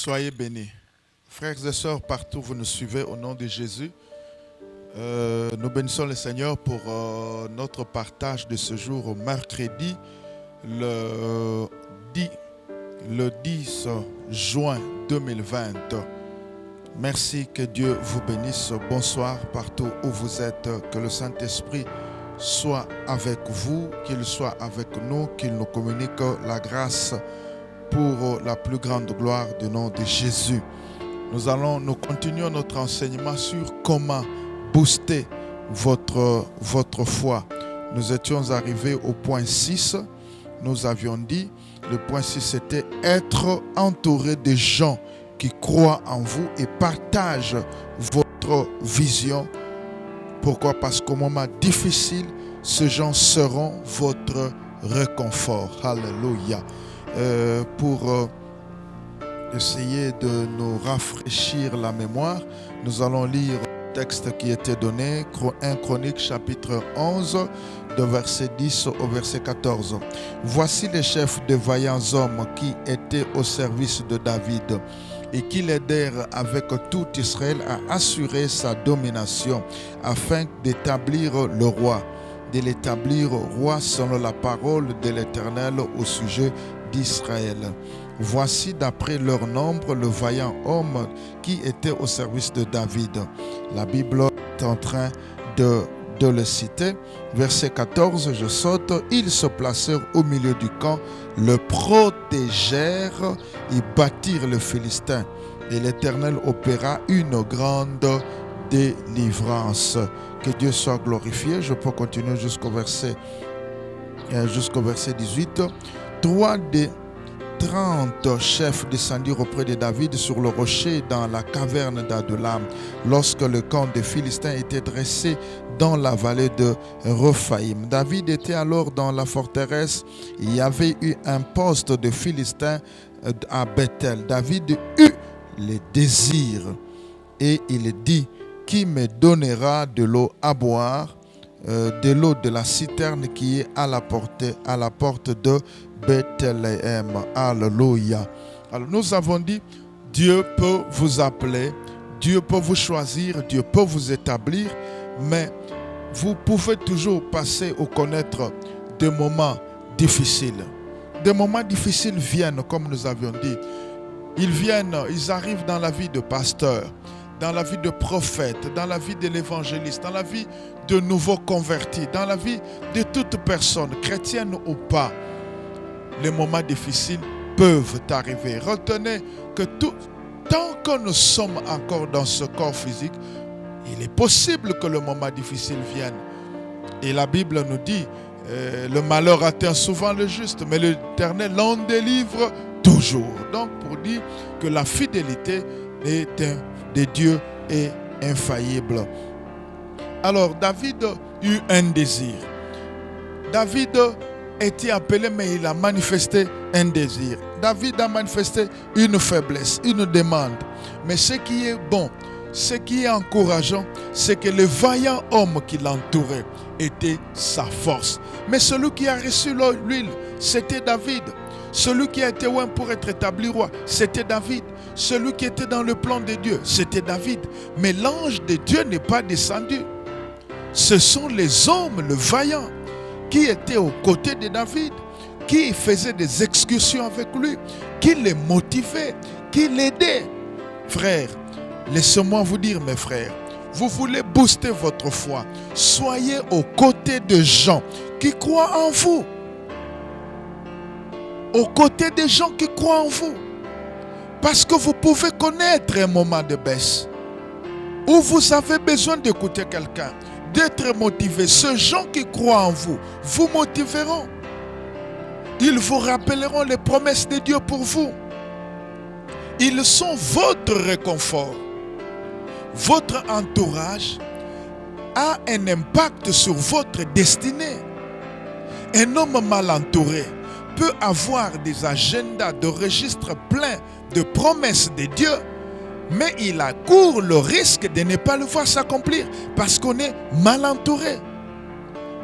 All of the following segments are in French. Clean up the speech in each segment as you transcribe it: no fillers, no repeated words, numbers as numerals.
Soyez bénis. Frères et sœurs, partout vous nous suivez au nom de Jésus. Nous bénissons le Seigneur pour notre partage de ce jour au mercredi, le 10 juin 2020. Merci, que Dieu vous bénisse. Bonsoir partout où vous êtes. Que le Saint-Esprit soit avec vous, qu'il soit avec nous, qu'il nous communique la grâce pour la plus grande gloire du nom de Jésus. Nous continuons notre enseignement sur comment booster votre foi. Nous étions arrivés au point 6. Nous avions dit, le point 6 c'était être entouré de gens qui croient en vous et partagent votre vision. Pourquoi? Parce qu'au moment difficile, ces gens seront votre réconfort. Alléluia. Pour essayer de nous rafraîchir la mémoire, nous allons lire le texte qui était donné, 1 Chronique chapitre 11, de verset 10 au verset 14. Voici les chefs de vaillants hommes qui étaient au service de David et qui l'aidèrent avec tout Israël à assurer sa domination afin d'établir le roi, de l'établir roi selon la parole de l'Éternel au sujet d'Israël. Voici d'après leur nombre le vaillant homme qui était au service de David. La Bible est en train de le citer. Verset 14, je saute. Ils se placèrent au milieu du camp, le protégèrent et battirent le Philistin. Et l'Éternel opéra une grande délivrance. Que Dieu soit glorifié. Je peux continuer jusqu'au verset 18. 3 des 30 chefs descendirent auprès de David sur le rocher dans la caverne d'Adullam, lorsque le camp des Philistins était dressé dans la vallée de Rephaïm. David était alors dans la forteresse. Il y avait eu un poste de Philistins à Bethel. David eut les désirs et il dit: qui me donnera de l'eau à boire, de l'eau de la citerne qui est à la porte de Bethléem. Alléluia. Alors nous avons dit, Dieu peut vous appeler, Dieu peut vous choisir, Dieu peut vous établir, mais vous pouvez toujours passer ou connaître des moments difficiles. Des moments difficiles viennent, comme nous avions dit. Ils arrivent dans la vie de pasteur, dans la vie de prophète, dans la vie de l'évangéliste, dans la vie de nouveaux convertis, dans la vie de toute personne, chrétienne ou pas. Les moments difficiles peuvent arriver. Retenez que tant que nous sommes encore dans ce corps physique, il est possible que le moment difficile vienne. Et la Bible nous dit, le malheur atteint souvent le juste, mais l'Éternel l'en délivre toujours. Donc pour dire que la fidélité de Dieu est infaillible. Alors David eut un désir. David était appelé, mais il a manifesté un désir. David a manifesté une faiblesse, une demande. Mais ce qui est bon, ce qui est encourageant, c'est que le vaillant homme qui l'entourait était sa force. Mais celui qui a reçu l'huile, c'était David. Celui qui a été oint pour être établi roi, c'était David. Celui qui était dans le plan de Dieu, c'était David. Mais l'ange de Dieu n'est pas descendu. Ce sont les hommes, le vaillant, qui étaient aux côtés de David, qui faisaient des excursions avec lui, qui les motivaient, qui l'aidaient. Frères, laissez-moi vous dire, mes frères, vous voulez booster votre foi, soyez aux côtés de gens qui croient en vous. Aux côtés des gens qui croient en vous. Parce que vous pouvez connaître un moment de baisse où vous avez besoin d'écouter quelqu'un, d'être motivé. Ces gens qui croient en vous vous motiveront. Ils vous rappelleront les promesses de Dieu pour vous. Ils sont votre réconfort. Votre entourage a un impact sur votre destinée. Un homme mal entouré peut avoir des agendas de registres pleins de promesses de Dieu, mais il court le risque de ne pas le voir s'accomplir parce qu'on est mal entouré.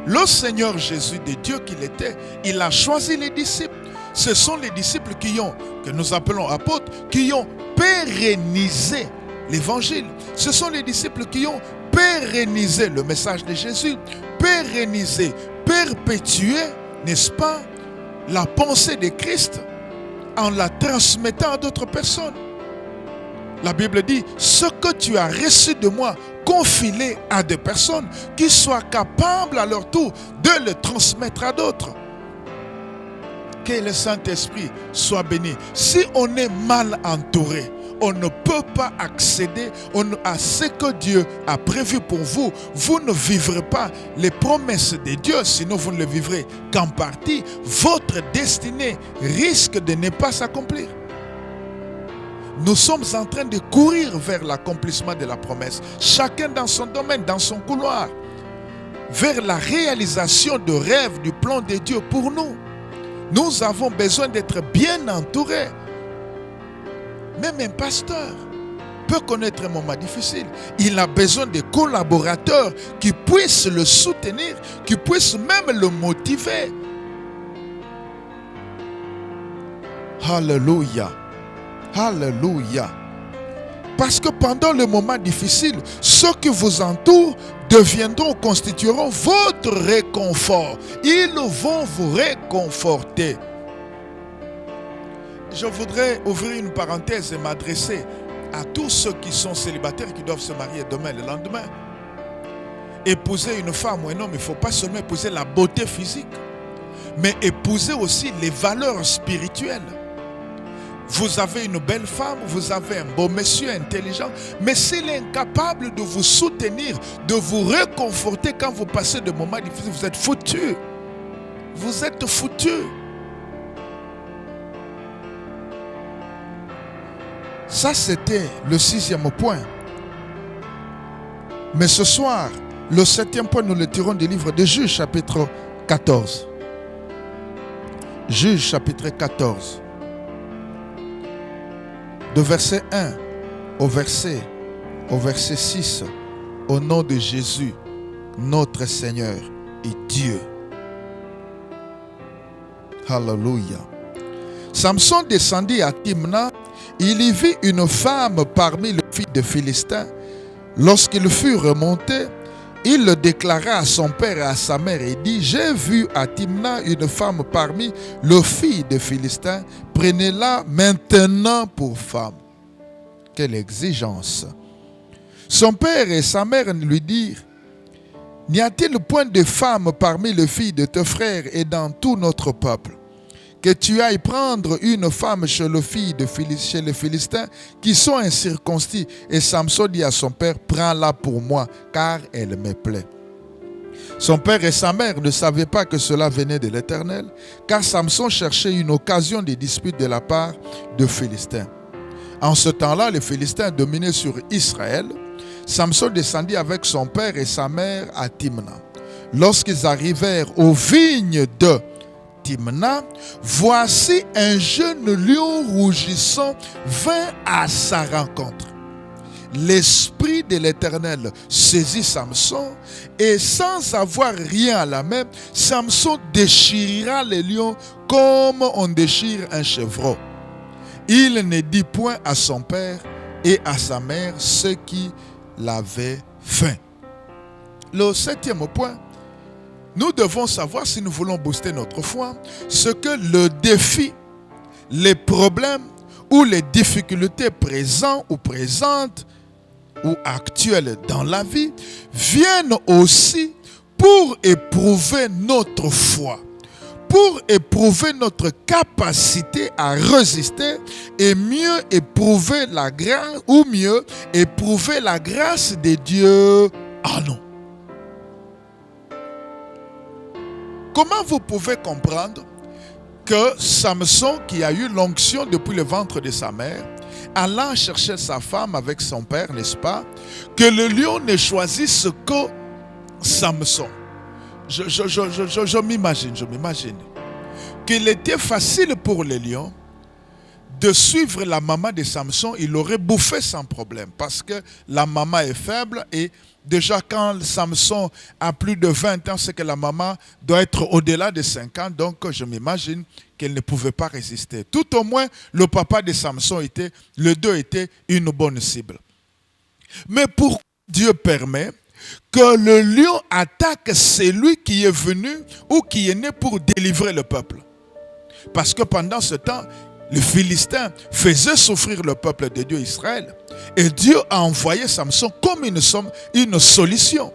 Le Seigneur Jésus, de Dieu qu'il était, il a choisi les disciples. Ce sont les disciples que nous appelons apôtres, qui ont pérennisé l'évangile. Ce sont les disciples qui ont pérennisé le message de Jésus, pérennisé, perpétué, n'est-ce pas, la pensée de Christ en la transmettant à d'autres personnes. La Bible dit, ce que tu as reçu de moi, confie-le à des personnes qui soient capables à leur tour de le transmettre à d'autres. Que le Saint-Esprit soit béni. Si on est mal entouré, on ne peut pas accéder à ce que Dieu a prévu pour vous. Vous ne vivrez pas les promesses de Dieu, sinon vous ne les vivrez qu'en partie. Votre destinée risque de ne pas s'accomplir. Nous sommes en train de courir vers l'accomplissement de la promesse, chacun dans son domaine, dans son couloir, vers la réalisation de rêves du plan de Dieu pour nous. Nous avons besoin d'être bien entourés. Même un pasteur peut connaître un moment difficile. Il a besoin de collaborateurs qui puissent le soutenir, qui puissent même le motiver. Alléluia. Alléluia. Parce que pendant le moment difficile, ceux qui vous entourent constitueront votre réconfort. Ils vont vous réconforter. Je voudrais ouvrir une parenthèse et m'adresser à tous ceux qui sont célibataires, qui doivent se marier demain, le lendemain. Épouser une femme ou un homme, il ne faut pas seulement épouser la beauté physique, mais épouser aussi les valeurs spirituelles. Vous avez une belle femme, vous avez un beau monsieur intelligent, mais s'il est incapable de vous soutenir, de vous réconforter quand vous passez des moments difficiles, vous êtes foutus. Vous êtes foutus. Ça, c'était le 6e point. Mais ce soir, le 7e point, nous le tirons du livre de Juges, chapitre 14. Juges, chapitre 14. De verset 1 au verset 6, au nom de Jésus, notre Seigneur et Dieu. Alléluia. Samson descendit à Timna. Il y vit une femme parmi les filles des Philistins. Lorsqu'il fut remonté, il le déclara à son père et à sa mère et dit, j'ai vu à Timna une femme parmi les filles des Philistins. Prenez-la maintenant pour femme. Quelle exigence. Son père et sa mère lui dirent, n'y a-t-il point de femme parmi les filles de tes frères et dans tout notre peuple, que tu ailles prendre une femme chez les Philistins qui sont incirconcis? Et Samson dit à son père, prends-la pour moi, car elle me plaît. Son père et sa mère ne savaient pas que cela venait de l'Éternel, car Samson cherchait une occasion de dispute de la part de Philistins. En ce temps-là, les Philistins dominaient sur Israël. Samson descendit avec son père et sa mère à Timna. Lorsqu'ils arrivèrent aux vignes de Timna, voici un jeune lion rougissant vint à sa rencontre. L'esprit de l'Éternel saisit Samson et sans avoir rien à la main, Samson déchira le lion comme on déchire un chevreau. Il ne dit point à son père et à sa mère ce qui l'avait fait. Le 7e point, nous devons savoir, si nous voulons booster notre foi, ce que le défi, les problèmes ou les difficultés présentes ou actuelles dans la vie viennent aussi pour éprouver notre foi, pour éprouver notre capacité à résister et mieux éprouver la grâce de Dieu en nous. Comment vous pouvez comprendre que Samson, qui a eu l'onction depuis le ventre de sa mère, allant chercher sa femme avec son père, n'est-ce pas, que le lion ne choisisse que Samson? Je m'imagine qu'il était facile pour le lion de suivre la maman de Samson, il aurait bouffé sans problème parce que la maman est faible et déjà quand Samson a plus de 20 ans, c'est que la maman doit être au-delà de 5 ans, donc je m'imagine qu'elle ne pouvait pas résister. Tout au moins, le papa de Samson les deux étaient une bonne cible. Mais pourquoi Dieu permet que le lion attaque celui qui est venu ou qui est né pour délivrer le peuple? Parce que pendant ce temps, les Philistins faisaient souffrir le peuple de Dieu Israël. Et Dieu a envoyé Samson comme une solution.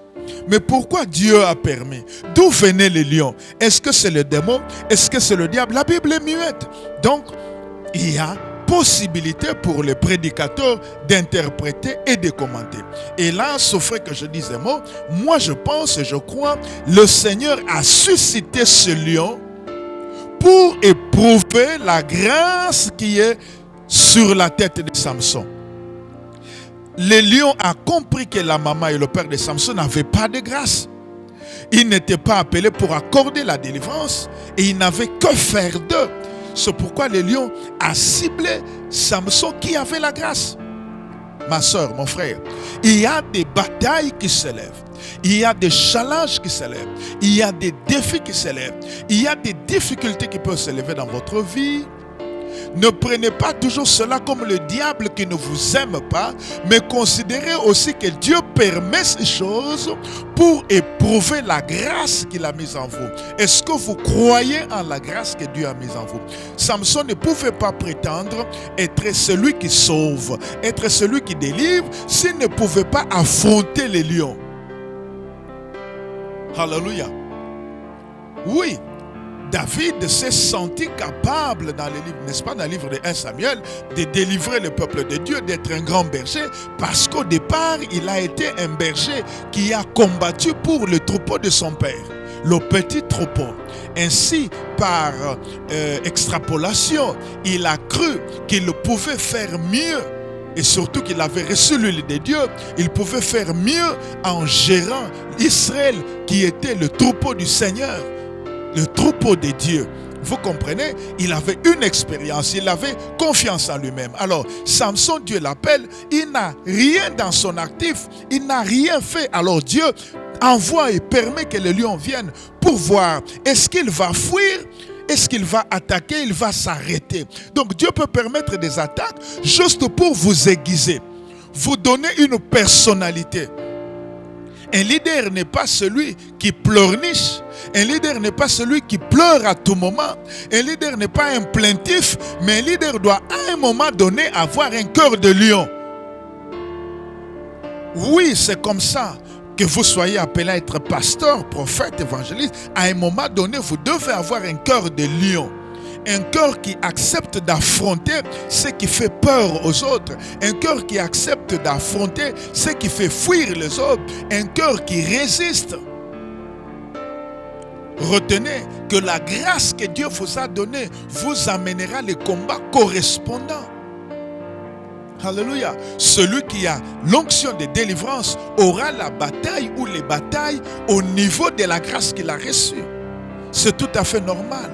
Mais pourquoi Dieu a permis? D'où venaient les lions? Est-ce que c'est le démon? Est-ce que c'est le diable? La Bible est muette. Donc, il y a possibilité pour les prédicateurs d'interpréter et de commenter. Et là, sauf que je disais moi je pense et je crois, le Seigneur a suscité ce lion pour éprouver la grâce qui est sur la tête de Samson. Le lion a compris que la maman et le père de Samson n'avaient pas de grâce. Ils n'étaient pas appelés pour accorder la délivrance et ils n'avaient que faire d'eux. C'est pourquoi le lion a ciblé Samson qui avait la grâce. Ma soeur, mon frère, il y a des batailles qui s'élèvent. Il y a des challenges qui s'élèvent. Il y a des défis qui s'élèvent. Il y a des difficultés qui peuvent s'élever dans votre vie. Ne prenez pas toujours cela comme le diable qui ne vous aime pas, mais considérez aussi que Dieu permet ces choses pour éprouver la grâce qu'il a mise en vous. Est-ce que vous croyez en la grâce que Dieu a mise en vous? Samson ne pouvait pas prétendre être celui qui sauve, être celui qui délivre, s'il ne pouvait pas affronter les lions. Alléluia. Oui. David s'est senti capable dans le livre, n'est-ce pas, dans le livre de 1 Samuel, de délivrer le peuple de Dieu, d'être un grand berger, parce qu'au départ, il a été un berger qui a combattu pour le troupeau de son père, le petit troupeau. Ainsi, par extrapolation, il a cru qu'il pouvait faire mieux. Et surtout qu'il avait reçu l'huile de Dieu, il pouvait faire mieux en gérant Israël qui était le troupeau du Seigneur. Le troupeau de Dieu. Vous comprenez? Il avait une expérience, il avait confiance en lui-même. Alors, Samson, Dieu l'appelle, il n'a rien dans son actif, il n'a rien fait. Alors Dieu envoie et permet que le lion vienne pour voir, est-ce qu'il va fuir? Est-ce qu'il va attaquer? Il va s'arrêter. Donc Dieu peut permettre des attaques juste pour vous aiguiser, vous donner une personnalité. Un leader n'est pas celui qui pleurniche. Un leader n'est pas celui qui pleure à tout moment. Un leader n'est pas un plaintif, mais un leader doit à un moment donné avoir un cœur de lion. Oui, c'est comme ça que vous soyez appelé à être pasteur, prophète, évangéliste. À un moment donné, vous devez avoir un cœur de lion. Un cœur qui accepte d'affronter ce qui fait peur aux autres. Un cœur qui accepte d'affronter ce qui fait fuir les autres. Un cœur qui résiste. Retenez que la grâce que Dieu vous a donnée vous amènera les combats correspondants. Alléluia. Celui qui a l'onction de délivrance aura la bataille ou les batailles au niveau de la grâce qu'il a reçue. C'est tout à fait normal.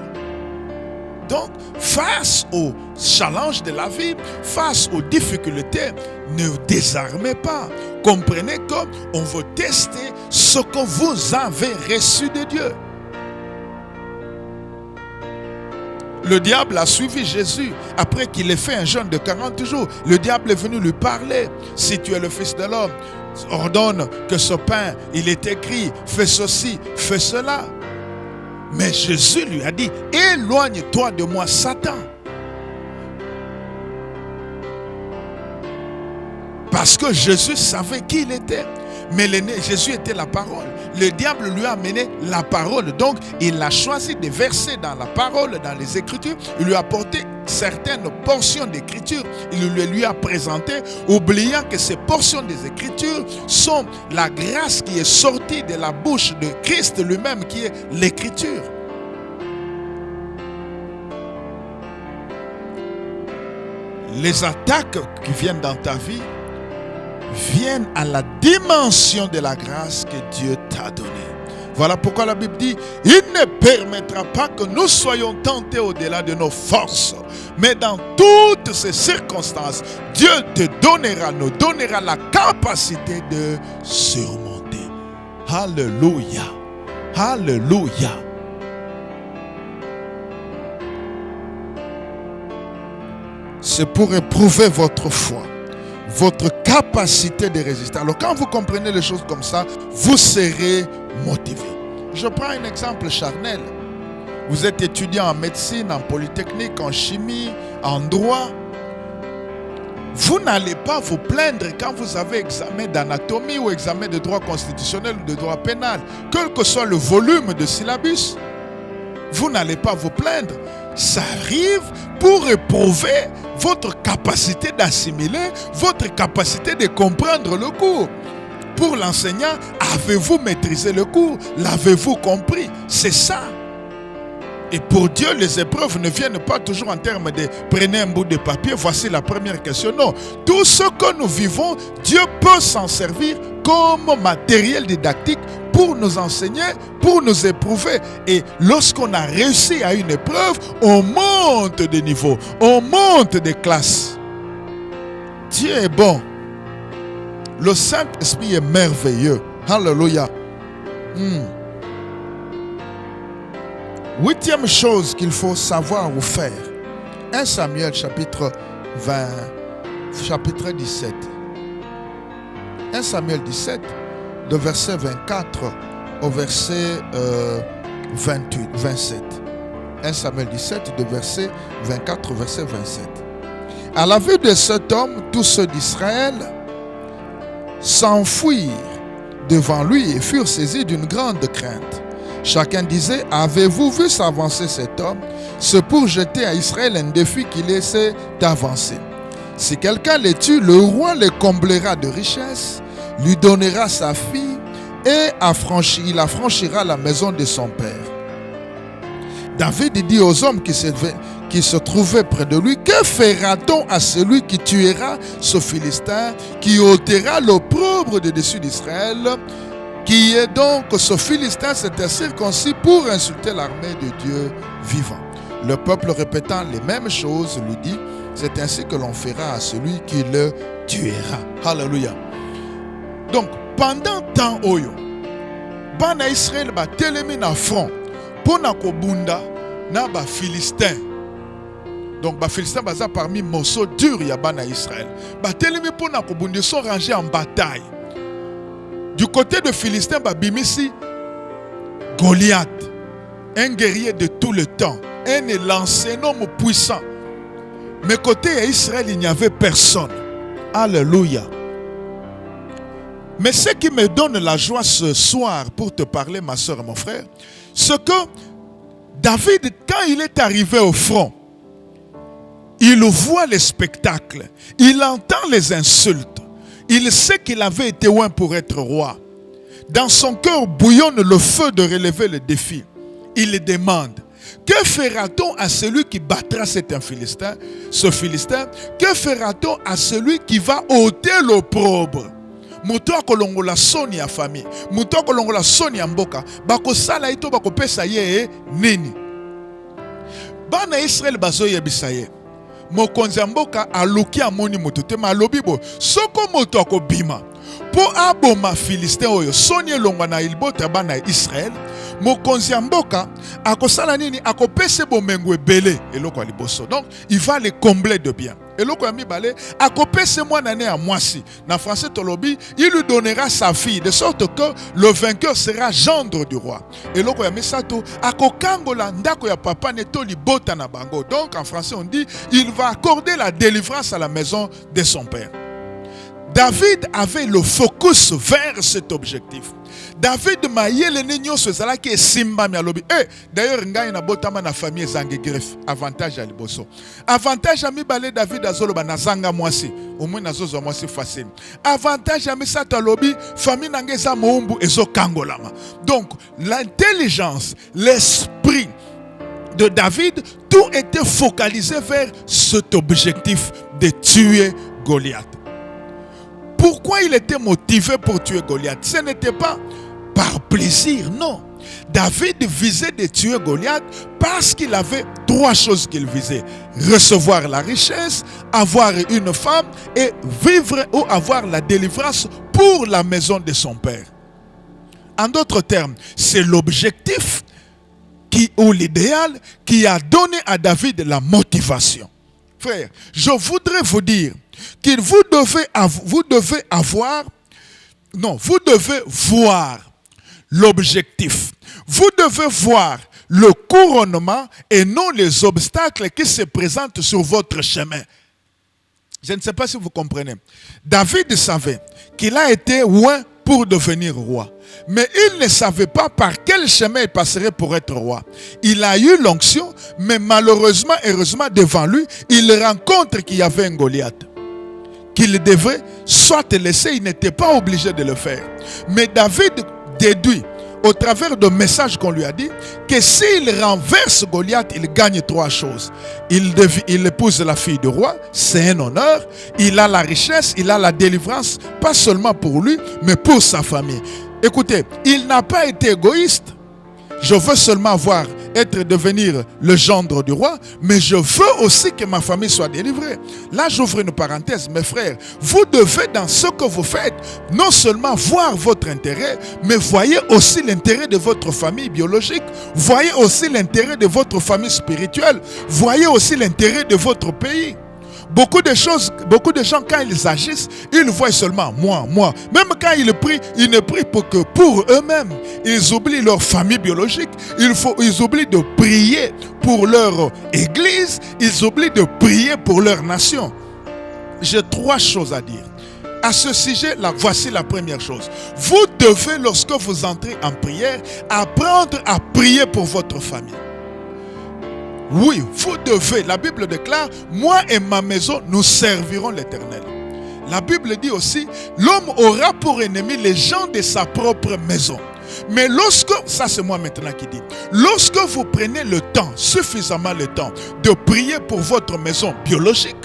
Donc, face aux challenges de la vie, face aux difficultés, ne désarmez pas. Comprenez qu'on veut tester ce que vous avez reçu de Dieu. Le diable a suivi Jésus après qu'il ait fait un jeûne de 40 jours. Le diable est venu lui parler. Si tu es le Fils de l'homme, ordonne que ce pain, il est écrit, fais ceci, fais cela. Mais Jésus lui a dit, éloigne-toi de moi, Satan. Parce que Jésus savait qui il était. Mais Jésus était la parole. Le diable lui a amené la parole. Donc, il a choisi de verser dans la parole, dans les Écritures. Il lui a apporté certaines portions d'Écriture. Il lui a présenté, oubliant que ces portions des Écritures sont la grâce qui est sortie de la bouche de Christ lui-même, qui est l'Écriture. Les attaques qui viennent dans ta vie viennent à la dimension de la grâce que Dieu t'a donnée. Voilà pourquoi la Bible dit, il ne permettra pas que nous soyons tentés au-delà de nos forces. Mais dans toutes ces circonstances, Dieu nous donnera la capacité de surmonter. Alléluia. Alléluia. C'est pour éprouver votre foi, votre capacité de résister. Alors quand vous comprenez les choses comme ça, vous serez motivé. Je prends un exemple charnel. Vous êtes étudiant en médecine, en polytechnique, en chimie, en droit. Vous n'allez pas vous plaindre quand vous avez examen d'anatomie ou examen de droit constitutionnel ou de droit pénal, quel que soit le volume de syllabus. Vous n'allez pas vous plaindre. Ça arrive pour éprouver votre capacité d'assimiler, votre capacité de comprendre le cours. Pour l'enseignant, avez-vous maîtrisé le cours? L'avez-vous compris? C'est ça. Et pour Dieu, les épreuves ne viennent pas toujours en termes de prenez un bout de papier, voici la première question. Non, tout ce que nous vivons, Dieu peut s'en servir comme matériel didactique pour nous enseigner, pour nous éprouver. Et lorsqu'on a réussi à une épreuve, on monte de niveau, on monte de classe. Dieu est bon. Le Saint-Esprit est merveilleux. Alléluia. Huitième chose qu'il faut savoir ou faire. 1 Samuel chapitre 17. 1 Samuel 17, de verset 24 au verset 27. 1 Samuel 17, de verset 24 au verset 27. À la vue de cet homme, tous ceux d'Israël s'enfuirent devant lui et furent saisis d'une grande crainte. Chacun disait, avez-vous vu s'avancer cet homme? C'est pour jeter à Israël un défi qu'il essaie d'avancer. Si quelqu'un les tue, le roi les comblera de richesses, lui donnera sa fille et il affranchira la maison de son père. David dit aux hommes qui se trouvaient près de lui, que fera-t-on à celui qui tuera ce Philistin, qui ôtera l'opprobre de dessus d'Israël? Qui est donc ce Philistin s'était circoncis pour insulter l'armée de Dieu vivant. Le peuple répétant les mêmes choses lui dit, c'est ainsi que l'on fera à celui qui le tuera. Alléluia. Donc, pendant tant oyo, bana Israël ba telemi na front pour na kobunda na ba Philistin. Donc, ba Philistin baza parmi morceaux durs ya bana Israël. Ba telemi pour na kobunda, ils sont rangés en bataille. Du côté de Philistin, Bimisi, Goliath, un guerrier de tout le temps, un élancé, un homme puissant. Mais côté Israël, il n'y avait personne. Alléluia. Mais ce qui me donne la joie ce soir pour te parler, ma soeur et mon frère, c'est que David, quand il est arrivé au front, il voit les spectacles, il entend les insultes. Il sait qu'il avait été loin pour être roi. Dans son cœur bouillonne le feu de relever le défi. Il demande, que fera-t-on à celui qui battra cet Philistin, ce Philistin? Que fera-t-on à celui qui va ôter l'opprobre? Muto akolongola soni ya famille, muto akolongola soni ya mboka, bako sala ito bako pesa ye nini? Bana Israël bazo yebisa ye. Mokonzi ya mboka aluki amoni moto te malobi bo soko moto akobima po aboma Philistin oyo soni elongwa na ilibota bana Israël, mokonzi ya mboka akosala nini? Akopese bomengo ebele eloko ya liboso. Donc il va les combler de bien. Eloko ya mibale akopese mwana ne ya mwasi. Na français tolobi, il lui donnera sa fille de sorte que le vainqueur sera gendre du roi. Eloko ya misato akokangola ndako ya papa neto libota na bango. Donc en français on dit, il va accorder la délivrance à la maison de son père. David avait le focus vers cet objectif. David mayele nenyo sezala ke simba mi alobi. D'ailleurs ngai na botama na famille zange greffe. Avantage à liboso. Avantage à mi balé David azoloba na zanga mwasi. Au moins na zozo mwasi facile. Avantage à mi sata lobi famille nange za moumbu ezo kangolama. Donc l'intelligence, l'esprit de David, tout était focalisé vers cet objectif de tuer Goliath. Pourquoi il était motivé pour tuer Goliath? Ce n'était pas par plaisir, non. David visait de tuer Goliath parce qu'il avait trois choses qu'il visait. Recevoir la richesse, avoir une femme et vivre ou avoir la délivrance pour la maison de son père. En d'autres termes, c'est l'objectif ou l'idéal qui a donné à David la motivation. Frère, je voudrais vous dire que vous devez voir l'objectif. Vous devez voir le couronnement et non les obstacles qui se présentent sur votre chemin. Je ne sais pas si vous comprenez. David savait qu'il a été loin pour devenir roi. Mais il ne savait pas par quel chemin il passerait pour être roi. Il a eu l'onction, mais malheureusement, heureusement, devant lui, il rencontre qu'il y avait un Goliath. Qu'il devait soit laisser, il n'était pas obligé de le faire. Mais David déduit, au travers de messages qu'on lui a dit, que s'il renverse Goliath, il gagne trois choses. Il épouse la fille du roi, c'est un honneur. Il a la richesse, il a la délivrance, pas seulement pour lui, mais pour sa famille. Écoutez, il n'a pas été égoïste. Je veux seulement devenir le gendre du roi, mais je veux aussi que ma famille soit délivrée. Là, j'ouvre une parenthèse, mes frères. Vous devez, dans ce que vous faites, non seulement voir votre intérêt, mais voyez aussi l'intérêt de votre famille biologique. Voyez aussi l'intérêt de votre famille spirituelle. Voyez aussi l'intérêt de votre pays. Beaucoup de gens, quand ils agissent, ils voient seulement moi. Même quand ils prient, ils ne prient que pour eux-mêmes. Ils oublient leur famille biologique. Ils oublient de prier pour leur église. Ils oublient de prier pour leur nation. J'ai trois choses à dire. À ce sujet, voici la première chose. Vous devez, lorsque vous entrez en prière, apprendre à prier pour votre famille. Oui, vous devez. La Bible déclare, moi et ma maison, nous servirons l'Éternel. La Bible dit aussi, l'homme aura pour ennemi les gens de sa propre maison. Mais ça c'est moi maintenant qui dis, lorsque vous prenez le temps, suffisamment le temps, de prier pour votre maison biologique,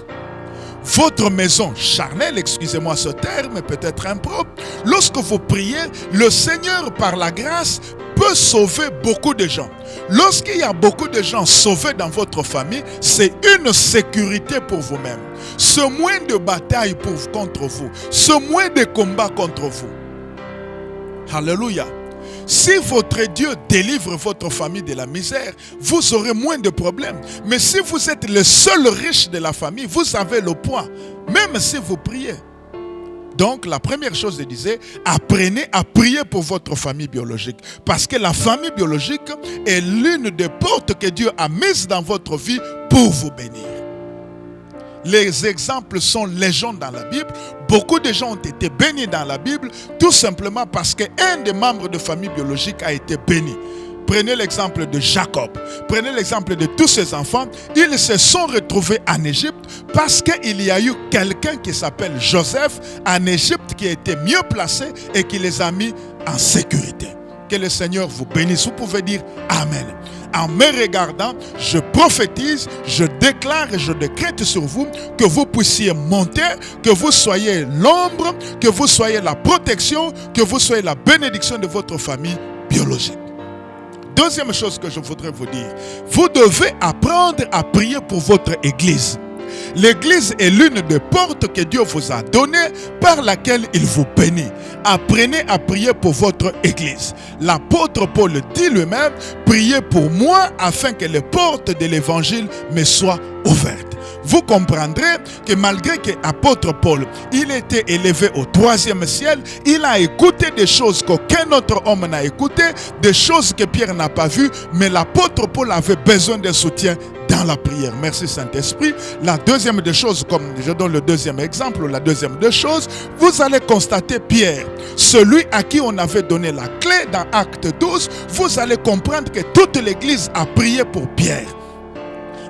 votre maison charnelle, excusez-moi ce terme, peut-être impropre, lorsque vous priez, le Seigneur, par la grâce, peut sauver beaucoup de gens. Lorsqu'il y a beaucoup de gens sauvés dans votre famille, c'est une sécurité pour vous-même. Ce moins de bataille contre vous, ce moins de combat contre vous. Alléluia. Si votre Dieu délivre votre famille de la misère, vous aurez moins de problèmes. Mais si vous êtes le seul riche de la famille, vous avez le poids, même si vous priez. Donc, la première chose, je disais, apprenez à prier pour votre famille biologique. Parce que la famille biologique est l'une des portes que Dieu a mises dans votre vie pour vous bénir. Les exemples sont légion dans la Bible. Beaucoup de gens ont été bénis dans la Bible, tout simplement parce qu'un des membres de famille biologique a été béni. Prenez l'exemple de Jacob. Prenez l'exemple de tous ses enfants. Ils se sont retrouvés en Égypte parce qu'il y a eu quelqu'un qui s'appelle Joseph en Égypte qui a été mieux placé et qui les a mis en sécurité. Que le Seigneur vous bénisse. Vous pouvez dire Amen. En me regardant, je prophétise, je déclare et je décrète sur vous que vous puissiez monter, que vous soyez l'ombre, que vous soyez la protection, que vous soyez la bénédiction de votre famille biologique. Deuxième chose que je voudrais vous dire, vous devez apprendre à prier pour votre église. L'église est l'une des portes que Dieu vous a données par laquelle il vous bénit. Apprenez à prier pour votre église. L'apôtre Paul dit lui-même, priez pour moi afin que les portes de l'évangile me soient ouvertes. Vous comprendrez que malgré que l'apôtre Paul, il était élevé au 3e ciel, il a écouté des choses qu'aucun autre homme n'a écouté, des choses que Pierre n'a pas vues, mais l'apôtre Paul avait besoin de soutien dans la prière. Merci Saint-Esprit. La deuxième des choses, comme je donne le deuxième exemple, la deuxième des choses, vous allez constater Pierre, celui à qui on avait donné la clé dans Acte 12, vous allez comprendre que toute l'église a prié pour Pierre.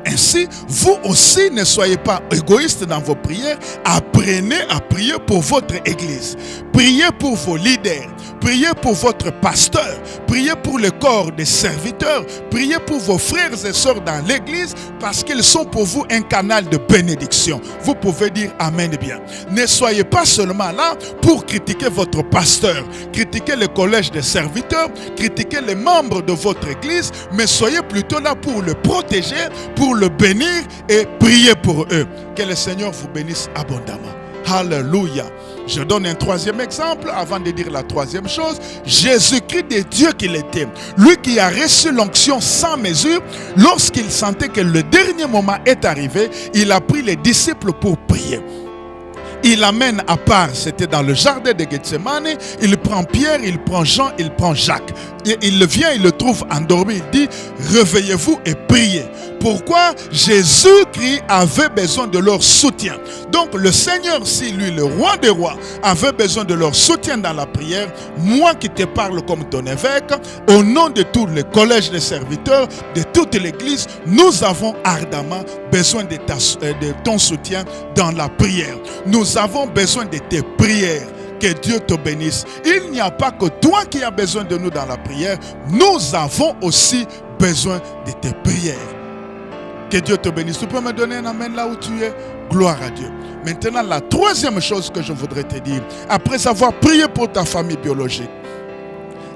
Ainsi, vous aussi ne soyez pas égoïstes dans vos prières. Apprenez à prier pour votre église. Priez pour vos leaders. Priez pour votre pasteur. Priez pour le corps des serviteurs. Priez pour vos frères et sœurs dans l'église parce qu'ils sont pour vous un canal de bénédiction. Vous pouvez dire Amen bien. Ne soyez pas seulement là pour critiquer votre pasteur, critiquer le collège des serviteurs, critiquer les membres de votre église, mais soyez plutôt là pour le protéger, pour le bénir et prier pour eux. Que le Seigneur vous bénisse abondamment. Alléluia. Je donne un troisième exemple avant de dire la troisième chose. Jésus-Christ de Dieu qu'il était, lui qui a reçu l'onction sans mesure, lorsqu'il sentait que le dernier moment est arrivé, il a pris les disciples pour prier. Il amène à part, c'était dans le jardin de Gethsemane, il prend Pierre, il prend Jean, il prend Jacques. Et il vient, il le trouve endormi, il dit, réveillez-vous et priez. Pourquoi? Jésus-Christ avait besoin de leur soutien. Donc le Seigneur, si lui, le roi des rois, avait besoin de leur soutien dans la prière, moi qui te parle comme ton évêque, au nom de tous les collèges de serviteurs, de toute l'église, nous avons ardemment besoin de ton soutien dans la prière. Nous avons besoin de tes prières. Que Dieu te bénisse. Il n'y a pas que toi qui as besoin de nous dans la prière. Nous avons aussi besoin de tes prières. Que Dieu te bénisse. Tu peux me donner un amen là où tu es? Gloire à Dieu. Maintenant, la troisième chose que je voudrais te dire, après avoir prié pour ta famille biologique,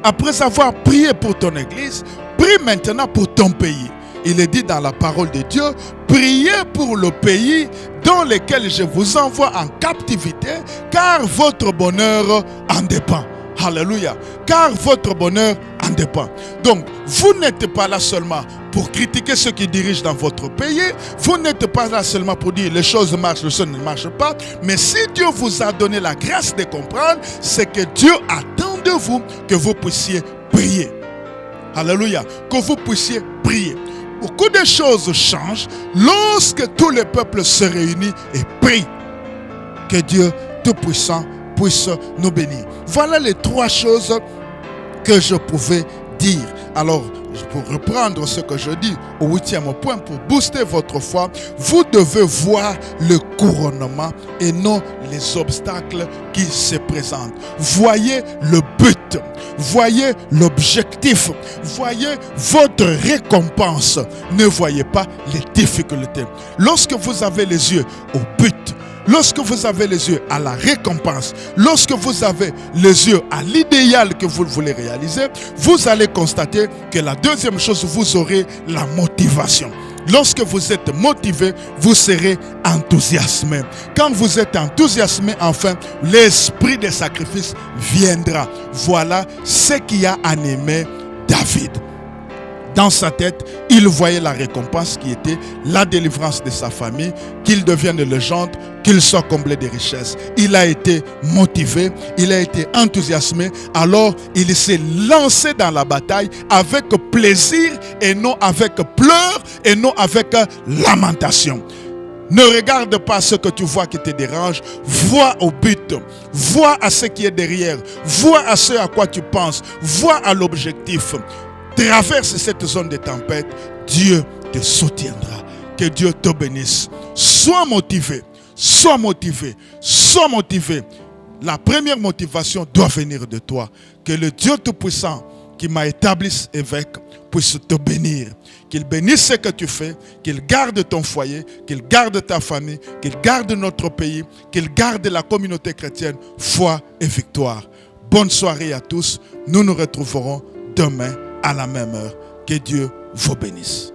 après avoir prié pour ton église, prie maintenant pour ton pays. Il est dit dans la parole de Dieu, priez pour le pays dans lequel je vous envoie en captivité, car votre bonheur en dépend. Alléluia. Car votre bonheur en dépend. Donc, vous n'êtes pas là seulement pour critiquer ceux qui dirigent dans votre pays. Vous n'êtes pas là seulement pour dire les choses marchent, les choses ne marchent pas. Mais si Dieu vous a donné la grâce de comprendre, c'est que Dieu attend de vous que vous puissiez prier. Alléluia. Que vous puissiez prier. Beaucoup de choses changent lorsque tout le peuple se réunit et prie. Que Dieu Tout-Puissant puisse nous bénir. Voilà les trois choses que je pouvais dire. Alors, pour reprendre ce que je dis au 8e point, pour booster votre foi, vous devez voir le couronnement et non les obstacles qui se présentent. Voyez le but, voyez l'objectif, voyez votre récompense. Ne voyez pas les difficultés. Lorsque vous avez les yeux au but, lorsque vous avez les yeux à la récompense, lorsque vous avez les yeux à l'idéal que vous voulez réaliser, vous allez constater que la deuxième chose, vous aurez la motivation. Lorsque vous êtes motivé, vous serez enthousiasmé. Quand vous êtes enthousiasmé, enfin, l'esprit de sacrifice viendra. Voilà ce qui a animé David. Dans sa tête, il voyait la récompense qui était la délivrance de sa famille, qu'il devienne légende, qu'il soit comblé de richesses. Il a été motivé, il a été enthousiasmé, alors il s'est lancé dans la bataille avec plaisir et non avec pleurs et non avec lamentation. Ne regarde pas ce que tu vois qui te dérange, vois au but, vois à ce qui est derrière, vois à ce à quoi tu penses, vois à l'objectif. Traverse cette zone de tempête, Dieu te soutiendra. Que Dieu te bénisse. Sois motivé, sois motivé, sois motivé. La première motivation doit venir de toi. Que le Dieu Tout-Puissant qui m'a établi évêque puisse te bénir. Qu'il bénisse ce que tu fais, qu'il garde ton foyer, qu'il garde ta famille, qu'il garde notre pays, qu'il garde la communauté chrétienne, foi et victoire. Bonne soirée à tous. Nous nous retrouverons demain à la même heure. Que Dieu vous bénisse.